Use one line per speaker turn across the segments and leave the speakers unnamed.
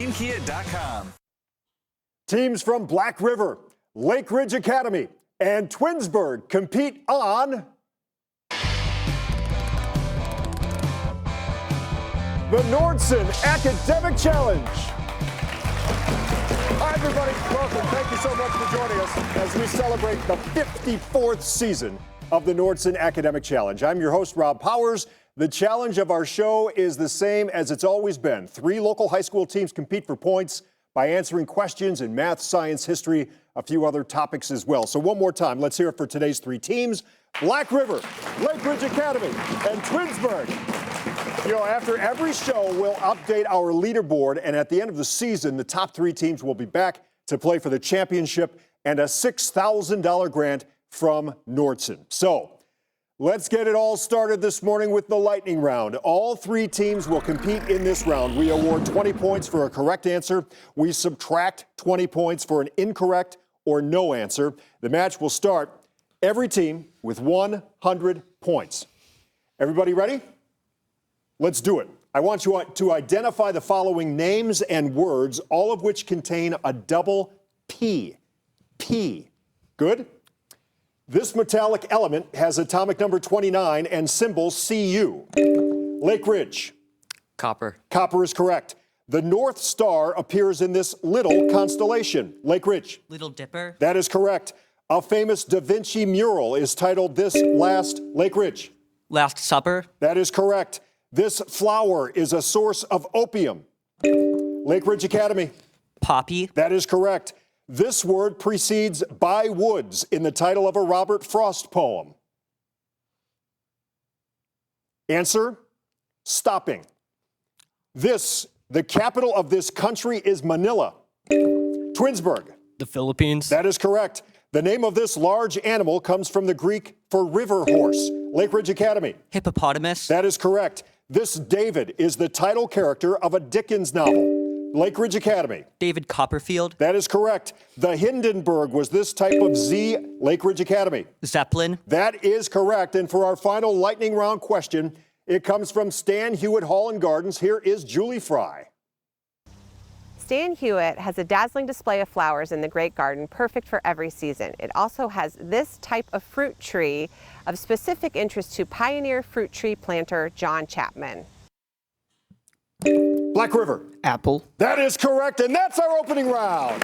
Kia.com.
Teams from Black River, Lake Ridge Academy, and Twinsburg compete on the Nordson Academic Challenge. Hi, everybody. Welcome. Thank you so much for joining us as we celebrate the 54th season of the Nordson Academic Challenge. I'm your host, Rob Powers. The challenge of our show is the same as it's always been. 3 local high school teams compete for points by answering questions in math, science, history, a few other topics as well. So one more time, let's hear it for today's 3 teams. Black River, Lake Ridge Academy, and Twinsburg. You know, after every show, we'll update our leaderboard, and at the end of the season, the top 3 teams will be back to play for the championship and a $6,000 grant from Nordson. So let's get it all started this morning with the lightning round. All 3 teams will compete in this round. We award 20 points for a correct answer. We subtract 20 points for an incorrect or no answer. The match will start, every team with 100 points. Everybody ready? Let's do it. I want you to identify the following names and words, all of which contain a double P. P. Good? This metallic element has atomic number 29 and symbol Cu. Lake Ridge.
Copper.
Copper is correct. The North Star appears in this little constellation. Lake Ridge.
Little Dipper.
That is correct. A famous Da Vinci mural is titled This Last Lake Ridge.
Last Supper.
That is correct. This flower is a source of opium. Lake Ridge Academy.
Poppy.
That is correct. This word precedes by woods in the title of a Robert Frost poem. Answer, stopping. The capital of this country is Manila. Twinsburg.
The Philippines.
That is correct. The name of this large animal comes from the Greek for river horse. Lake Ridge Academy.
Hippopotamus.
That is correct. This David is the title character of a Dickens novel. Lake Ridge Academy.
David Copperfield.
That is correct. The Hindenburg was this type of Z. Lake Ridge Academy.
Zeppelin.
That is correct. And for our final lightning round question, it comes from Stan Hewitt Hall and Gardens. Here is Julie Fry.
Stan Hewitt has a dazzling display of flowers in the Great Garden, perfect for every season. It also has this type of fruit tree of specific interest to pioneer fruit tree planter John Chapman.
Black River.
Apple.
That is correct, and that's our opening round.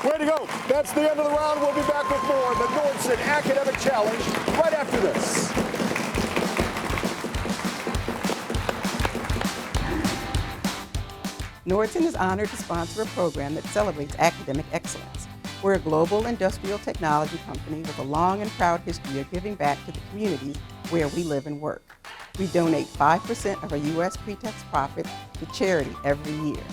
Way to go. That's the end of the round. We'll be back with more of the Nordson Academic Challenge right after this.
Nordson is honored to sponsor a program that celebrates academic excellence. We're a global industrial technology company with a long and proud history of giving back to the communities where we live and work. We donate 5% of our U.S. pre-tax profit to charity every year.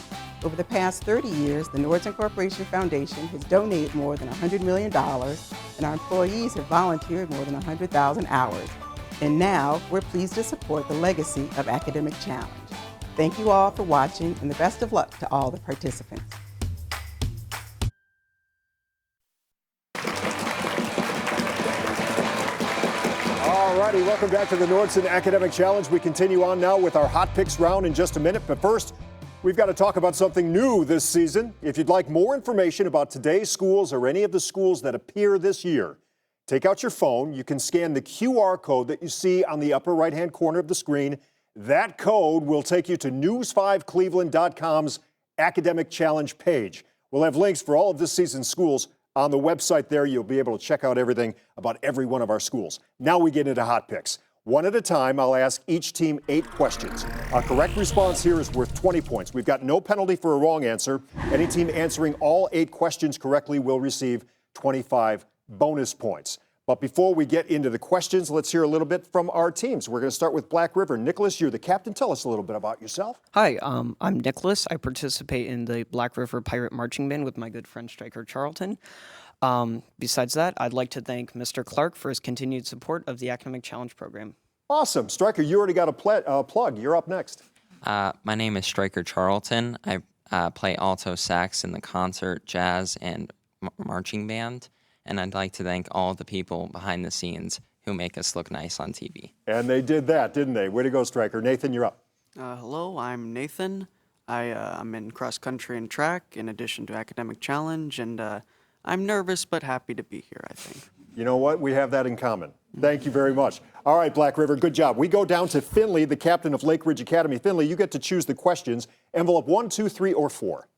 Over the past 30 years, the Nordson Corporation Foundation has donated more than $100 million, and our employees have volunteered more than 100,000 hours. And now, we're pleased to support the legacy of Academic Challenge. Thank you all for watching, and the best of luck to all the participants.
Alrighty, welcome back to the Nordson Academic Challenge. We continue on now with our Hot Picks round in just a minute, but first, we've got to talk about something new this season. If you'd like more information about today's schools or any of the schools that appear this year, take out your phone. You can scan the QR code that you see on the upper right-hand corner of the screen. That code will take you to news5cleveland.com's Academic Challenge page. We'll have links for all of this season's schools on the website there. You'll be able to check out everything about every one of our schools. Now we get into Hot Picks. One at a time, I'll ask each team 8 questions. A correct response here is worth 20 points. We've got no penalty for a wrong answer. Any team answering all 8 questions correctly will receive 25 bonus points. But before we get into the questions, let's hear a little bit from our teams. We're going to start with Black River. Nicholas, you're the captain. Tell us a little bit about yourself.
Hi, I'm Nicholas. I participate in the Black River Pirate Marching Band with my good friend Striker Charlton. Besides that, I'd like to thank Mr. Clark for his continued support of the Academic Challenge program.
Awesome. Striker, you already got a plug. You're up next.
My name is Striker Charlton. I play alto sax in the concert, jazz, and marching band. And I'd like to thank all the people behind the scenes who make us look nice on TV.
And they did that, didn't they? Way to go, Striker. Nathan, you're up.
Hello, I'm Nathan.
I'm in cross country and track in addition to academic challenge, and I'm nervous but happy to be here, I think.
You know what? We have that in common. Thank you very much. All right, Black River, good job. We go down to Finley, the captain of Lake Ridge Academy. Finley, you get to choose the questions. Envelope 1, 2, 3, or 4.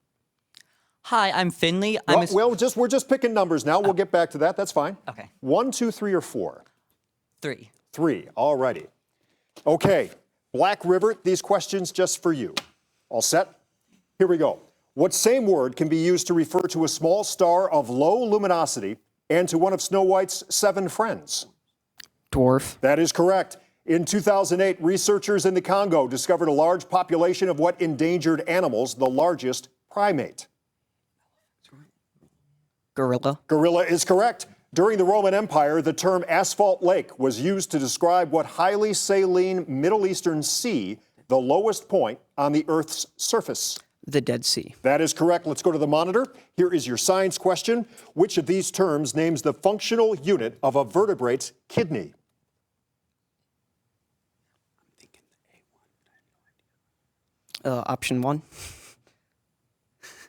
Hi, I'm Finley.
We're just picking numbers now. We'll get back to that. That's fine.
Okay.
1, 2, 3, or 4?
3.
3. All righty. Okay, Black River, these questions just for you. All set? Here we go. What same word can be used to refer to a small star of low luminosity and to one of Snow White's 7 friends?
Dwarf.
That is correct. In 2008, researchers in the Congo discovered a large population of what endangered animals, the largest primate?
Gorilla.
Gorilla is correct. During the Roman Empire, the term asphalt lake was used to describe what highly saline Middle Eastern sea, the lowest point on the Earth's surface.
The Dead Sea.
That is correct. Let's go to the monitor. Here is your science question. Which of these terms names the functional unit of a vertebrate's kidney?
Option 1.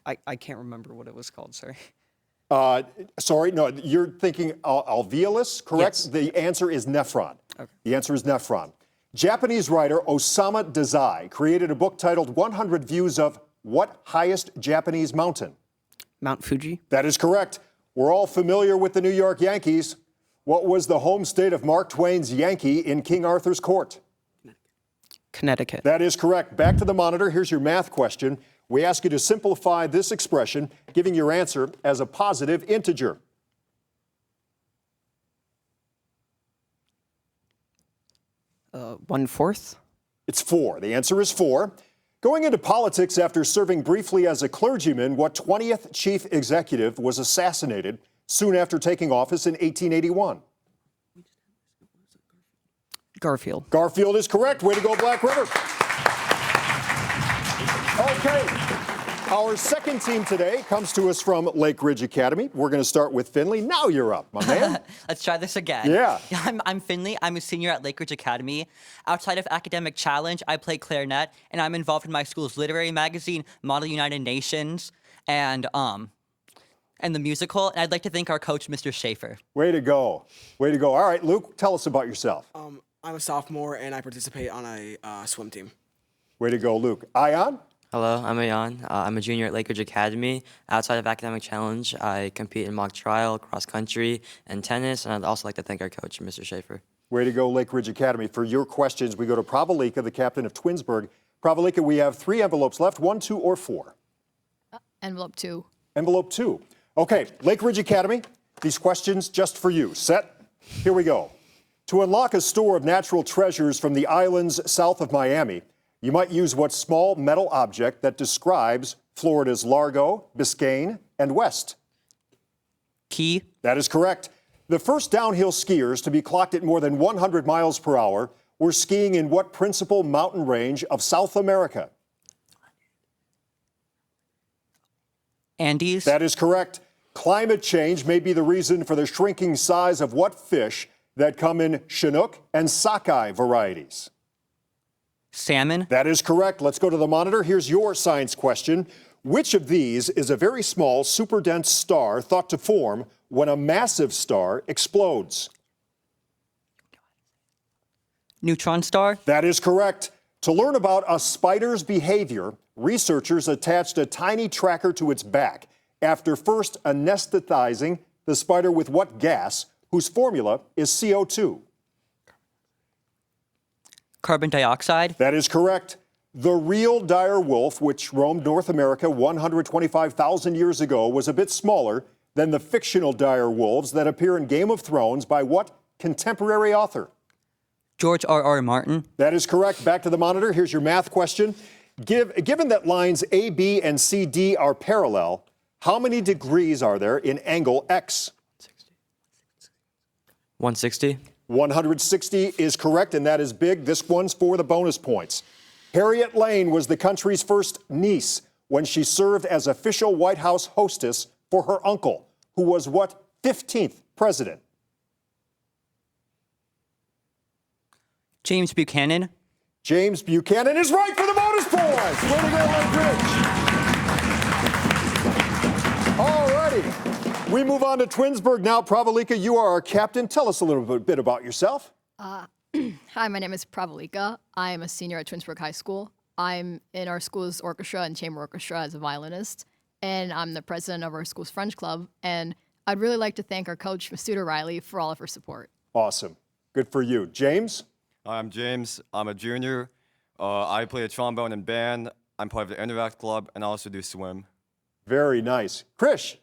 I can't remember what it was called, sorry.
Sorry, no, you're thinking alveolus, correct?
Yes.
The answer is nephron.
Okay.
The answer is nephron. Japanese writer Osamu Dazai created a book titled 100 Views of what highest Japanese mountain?
Mount Fuji.
That is correct. We're all familiar with the New York Yankees. What was the home state of Mark Twain's Yankee in King Arthur's court?
Connecticut.
That is correct. Back to the monitor. Here's your math question. We ask you to simplify this expression, giving your answer as a positive integer.
Uh, 1/4.
It's 4. The answer is 4. Going into politics after serving briefly as a clergyman, what 20th chief executive was assassinated soon after taking office in 1881?
Garfield.
Garfield is correct. Way to go, Black River. Okay. Our second team today comes to us from Lake Ridge Academy. We're going to start with Finley. Now you're up, my man.
Let's try this again.
Yeah.
I'm Finley. I'm a senior at Lake Ridge Academy. Outside of academic challenge, I play clarinet, and I'm involved in my school's literary magazine, Model United Nations, and the musical. And I'd like to thank our coach, Mr. Schaefer.
Way to go. Way to go. All right, Luke, tell us about yourself.
I'm a sophomore, and I participate on a swim team.
Way to go, Luke. Ion?
Hello, I'm Ayan. I'm a junior at Lake Ridge Academy. Outside of academic challenge, I compete in mock trial, cross country, and tennis. And I'd also like to thank our coach, Mr. Schaefer.
Way to go, Lake Ridge Academy. For your questions, we go to Pravalika, the captain of Twinsburg. Pravalika, we have 3 envelopes left, 1, 2, or 4.
Envelope 2.
Envelope 2. Okay, Lake Ridge Academy, these questions just for you. Set? Here we go. To unlock a store of natural treasures from the islands south of Miami, you might use what small metal object that describes Florida's Largo, Biscayne, and West?
Key.
That is correct. The first downhill skiers to be clocked at more than 100 miles per hour were skiing in what principal mountain range of South America?
Andes.
That is correct. Climate change may be the reason for the shrinking size of what fish that come in Chinook and sockeye varieties?
Salmon.
That is correct. Let's go to the monitor. Here's your science question. Which of these is a very small, super-dense star thought to form when a massive star explodes?
Neutron star.
That is correct. To learn about a spider's behavior, researchers attached a tiny tracker to its back after first anesthetizing the spider with what gas, whose formula is CO2?
Carbon dioxide.
That is correct. The real dire wolf, which roamed North America 125,000 years ago, was a bit smaller than the fictional dire wolves that appear in Game of Thrones by what contemporary author?
George R.R. Martin.
That is correct. Back to the monitor. Here's your math question. Given that lines A, B, and C, D are parallel, how many degrees are there in angle X?
160.
160 is correct, and that is big. This one's for the bonus points. Harriet Lane was the country's first niece when she served as official White House hostess for her uncle, who was what 15th president?
James Buchanan.
James Buchanan is right for the bonus point. guys. Way to go, Lake Ridge. All righty. We move on to Twinsburg now. Pravalika, you are our captain. Tell us a little bit about yourself.
Hi, my name is Pravalika. I am a senior at Twinsburg High School. I'm in our school's orchestra and chamber orchestra as a violinist, and I'm the president of our school's French club. And I'd really like to thank our coach, Ms. Riley, for all of her support.
Awesome. Good for you. James?
Hi, I'm James. I'm a junior. I play a trombone and band. I'm part of the Interact Club, and I also do swim.
Very nice. Krish?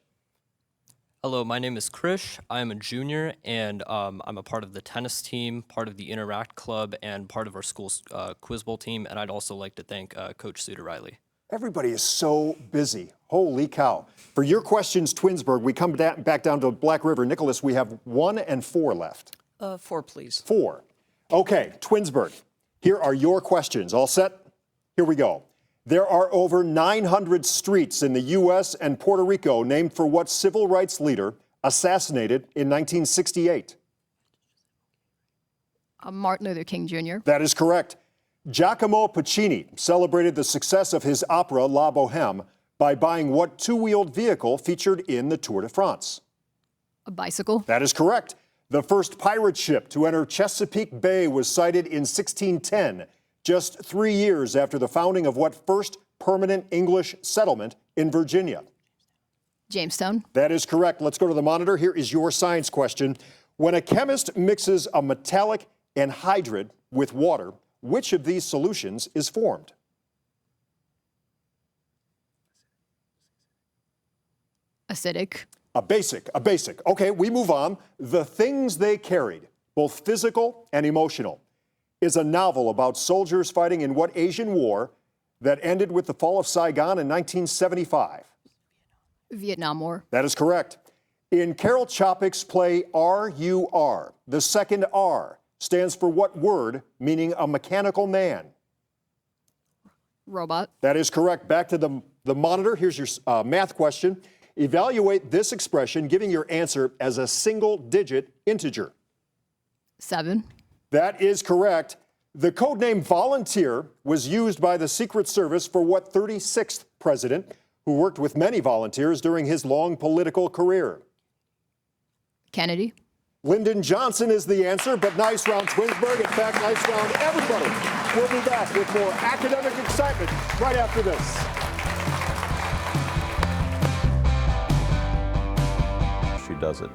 Hello, my name is Krish. I'm a junior, and I'm a part of the tennis team, part of the Interact Club, and part of our school's quiz bowl team. And I'd also like to thank Coach Suda Riley.
Everybody is so busy. Holy cow. For your questions, Twinsburg, we come back down to Black River. Nicholas, we have 1 and 4 left.
4, please.
4. Okay, Twinsburg, here are your questions. All set? Here we go. There are over 900 streets in the U.S. and Puerto Rico named for what civil rights leader assassinated in 1968?
Martin Luther King Jr.
That is correct. Giacomo Puccini celebrated the success of his opera La Bohème by buying what two-wheeled vehicle featured in the Tour de France?
A bicycle.
That is correct. The first pirate ship to enter Chesapeake Bay was sighted in 1610, just 3 years after the founding of what first permanent English settlement in Virginia?
Jamestown.
That is correct. Let's go to the monitor. Here is your science question. When a chemist mixes a metallic anhydride with water, which of these solutions is formed?
Acidic.
A basic. Okay, we move on. The Things They Carried, both physical and emotional, is a novel about soldiers fighting in what Asian war that ended with the fall of Saigon in 1975?
Vietnam War.
That is correct. In Carol Chopik's play R.U.R., the second R stands for what word, meaning a mechanical man?
Robot.
That is correct. Back to the monitor. Here's your math question. Evaluate this expression, giving your answer as a single-digit integer.
7.
That is correct. The codename Volunteer was used by the Secret Service for what 36th president, who worked with many volunteers during his long political career?
Kennedy.
Lyndon Johnson is the answer, but nice round, Twinsburg. In fact, nice round, everybody. We'll be back with more academic excitement right after this.
She does it.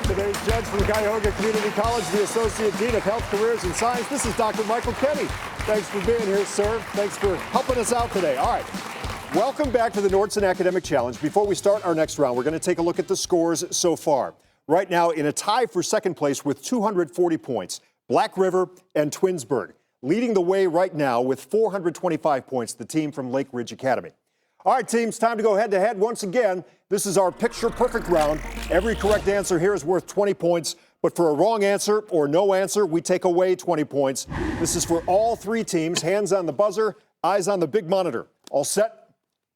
Today's judge from Cuyahoga Community College, the Associate Dean of Health Careers and Science. This is Dr. Michael Kenny. Thanks for being here, sir. Thanks for helping us out today. All right. Welcome back to the Nordson Academic Challenge. Before we start our next round, we're going to take a look at the scores so far. Right now, in a tie for second place with 240 points, Black River and Twinsburg. Leading the way right now with 425 points, the team from Lake Ridge Academy. All right, teams, time to go head-to-head once again. This is our picture-perfect round. Every correct answer here is worth 20 points, but for a wrong answer or no answer, we take away 20 points. This is for all three teams. Hands on the buzzer, eyes on the big monitor. All set?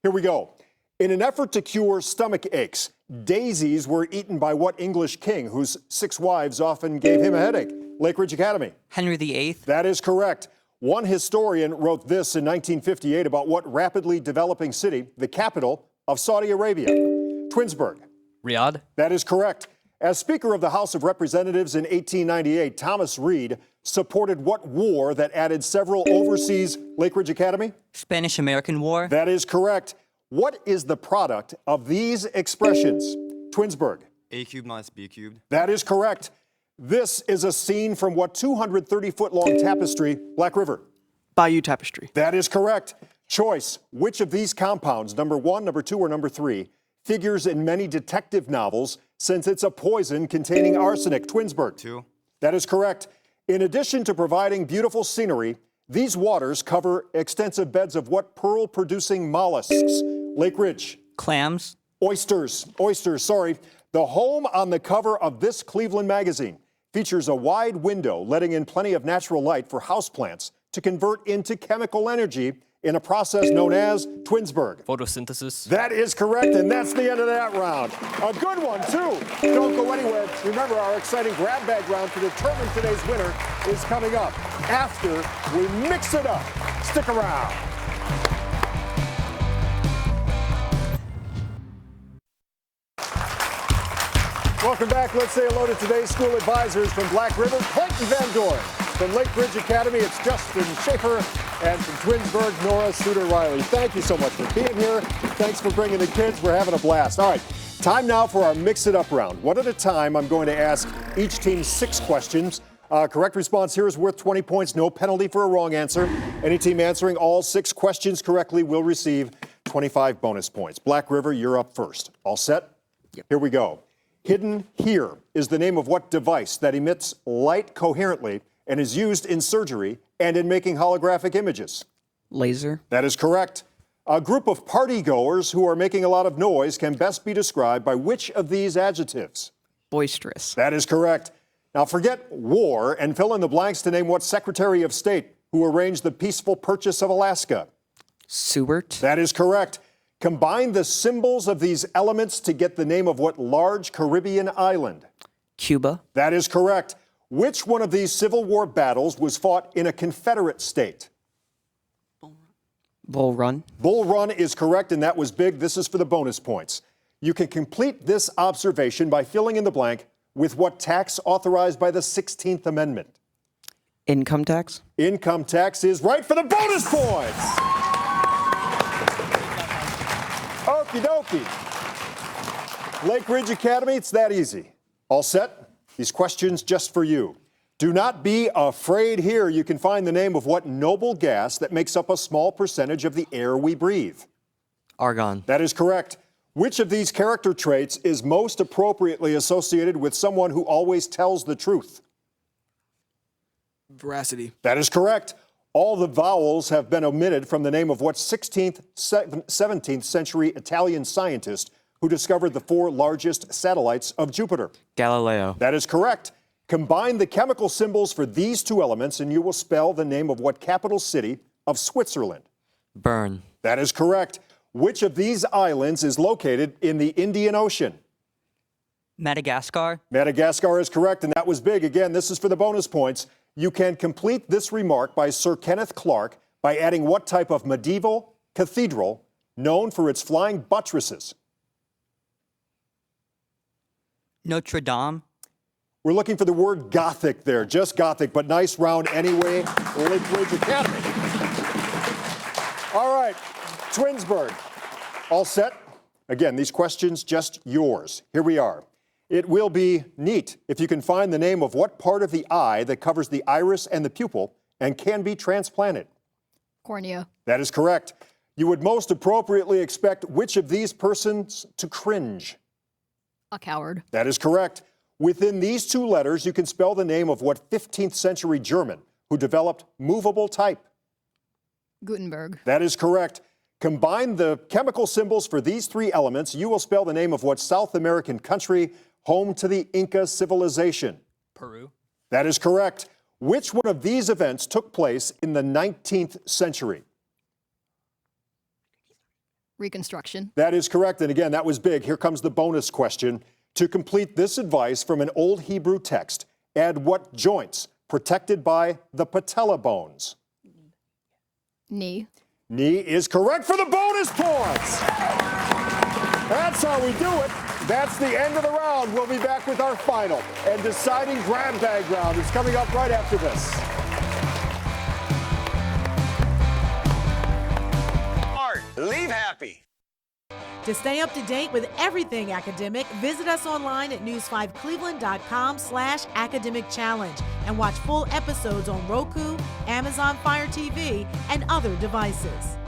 Here we go. In an effort to cure stomach aches, daisies were eaten by what English king whose 6 wives often gave him a headache? Lake Ridge Academy.
Henry VIII.
That is correct. One historian wrote this in 1958 about what rapidly developing city, the capital of Saudi Arabia? Twinsburg.
Riyadh.
That is correct. As Speaker of the House of Representatives in 1898, Thomas Reed supported what war that added several overseas Lake Ridge Academy?
Spanish-American War.
That is correct. What is the product of these expressions? Twinsburg.
A cubed minus B cubed.
That is correct. This is a scene from what 230-foot-long tapestry? Black River.
Bayou Tapestry.
That is correct. Choice. Which of these compounds, number 1, number 2, or number 3, figures in many detective novels since it's a poison containing arsenic? Twinsburg.
2.
That is correct. In addition to providing beautiful scenery, these waters cover extensive beds of what pearl-producing mollusks? Lake Ridge.
Clams.
Oysters, sorry. The home on the cover of this Cleveland magazine features a wide window letting in plenty of natural light for houseplants to convert into chemical energy in a process known as Twinsburg?
Photosynthesis.
That is correct, and that's the end of that round. A good one, too. Don't go anywhere. Remember, our exciting grab bag round to determine today's winner is coming up after we mix it up. Stick around. Welcome back. Let's say hello to today's school advisors from Black River, Clayton Van Dorn. From Lake Ridge Academy, it's Justin Schaefer. And from Twinsburg, Nora Suter-Riley. Thank you so much for being here. Thanks for bringing the kids. We're having a blast. All right, time now for our Mix It Up round. One at a time, I'm going to ask each team 6 questions. Correct response here is worth 20 points. No penalty for a wrong answer. Any team answering all 6 questions correctly will receive 25 bonus points. Black River, you're up first. All set?
Yep.
Here we go. Hidden here is the name of what device that emits light coherently and is used in surgery and in making holographic images?
Laser.
That is correct. A group of partygoers who are making a lot of noise can best be described by which of these adjectives?
Boisterous.
That is correct. Now forget war and fill in the blanks to name what Secretary of State who arranged the peaceful purchase of Alaska?
Seward.
That is correct. Combine the symbols of these elements to get the name of what large Caribbean island?
Cuba.
That is correct. Which one of these Civil War battles was fought in a Confederate state?
Bull Run.
Bull Run is correct, and that was big. This is for the bonus points. You can complete this observation by filling in the blank with what tax authorized by the 16th Amendment?
Income tax.
Income tax is right for the bonus points. Okie dokie. Lake Ridge Academy, it's that easy. All set? These questions just for you. Do not be afraid here. You can find the name of what noble gas that makes up a small percentage of the air we breathe.
Argon.
That is correct. Which of these character traits is most appropriately associated with someone who always tells the truth?
Veracity.
That is correct. All the vowels have been omitted from the name of what 16th, 17th century Italian scientist who discovered the 4 largest satellites of Jupiter?
Galileo.
That is correct. Combine the chemical symbols for these 2 elements and you will spell the name of what capital city of Switzerland?
Bern.
That is correct. Which of these islands is located in the Indian Ocean?
Madagascar.
Madagascar is correct, and that was big. Again, this is for the bonus points. You can complete this remark by Sir Kenneth Clark by adding what type of medieval cathedral known for its flying buttresses?
Notre Dame.
We're looking for the word Gothic there, just Gothic, but nice round anyway. Lake Ridge Academy. All right, Twinsburg, all set? Again, these questions just yours. Here we are. It will be neat if you can find the name of what part of the eye that covers the iris and the pupil and can be transplanted.
Cornea.
That is correct. You would most appropriately expect which of these persons to cringe?
A coward.
That is correct. Within these 2 letters, you can spell the name of what 15th century German who developed movable type?
Gutenberg.
That is correct. Combine the chemical symbols for these 3 elements, you will spell the name of what South American country home to the Inca civilization?
Peru.
That is correct. Which one of these events took place in the 19th century?
Reconstruction.
That is correct. And again, that was big. Here comes the bonus question. To complete this advice from an old Hebrew text, add what joints protected by the patella bones?
Knee.
Knee is correct for the bonus points. That's how we do it. That's the end of the round. We'll be back with our final and deciding grab bag round. It's coming up right after this.
Leave happy.
To stay up to date with everything academic, visit us online at news5cleveland.com/academic challenge and watch full episodes on Roku, Amazon Fire TV, and other devices.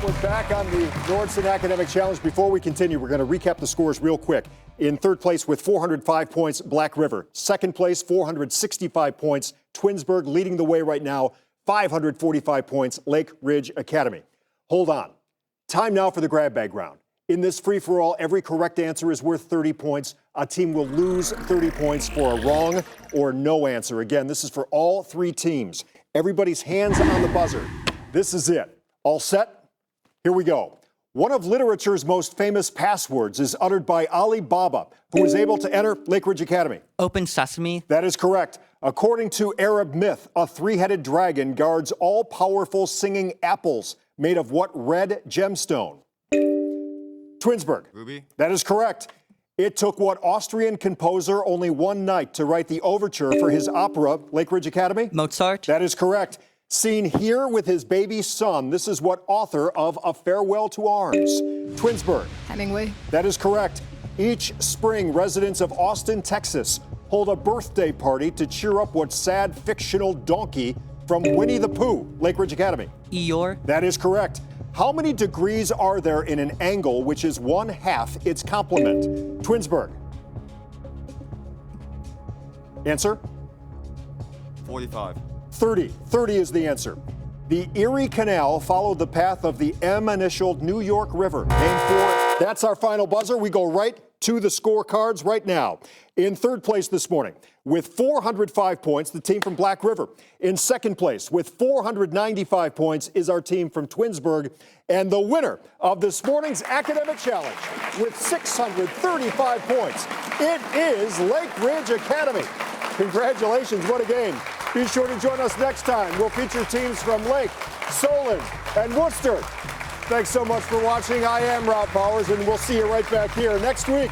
We're back on the Nordson Academic Challenge. Before we continue, we're going to recap the scores real quick. In 3rd place with 405 points, Black River. 2nd place, 465 points, Twinsburg. Leading the way right now, 545 points, Lake Ridge Academy. Hold on. Time now for the grab bag round. In this free-for-all, every correct answer is worth 30 points. A team will lose 30 points for a wrong or no answer. Again, this is for all 3 teams. Everybody's hands on the buzzer. This is it. All set? Here we go. One of literature's most famous passwords is uttered by Ali Baba, who was able to enter Lake Ridge Academy.
Open sesame.
That is correct. According to Arab myth, a three-headed dragon guards all-powerful singing apples made of what red gemstone? Twinsburg.
Ruby.
That is correct. It took what Austrian composer only one night to write the overture for his opera, Lake Ridge Academy?
Mozart.
That is correct. Seen here with his baby son, this is what author of A Farewell to Arms? Twinsburg.
Hemingway.
That is correct. Each spring, residents of Austin, Texas, hold a birthday party to cheer up what sad fictional donkey from Winnie the Pooh, Lake Ridge Academy?
Eeyore.
That is correct. How many degrees are there in an angle which is 1/2 its complement? Twinsburg. Answer?
45.
30. 30 is the answer. The Erie Canal followed the path of the M-initialed New York River, named for... That's our final buzzer. We go right to the scorecards right now. In third place this morning, with 405 points, the team from Black River. In second place, with 495 points, is our team from Twinsburg. And the winner of this morning's academic challenge, with 635 points, it is Lake Ridge Academy. Congratulations, what a game. Be sure to join us next time. We'll feature teams from Lake, Solon, and Worcester. Thanks so much for watching. I am Rob Powers, and we'll see you right back here next week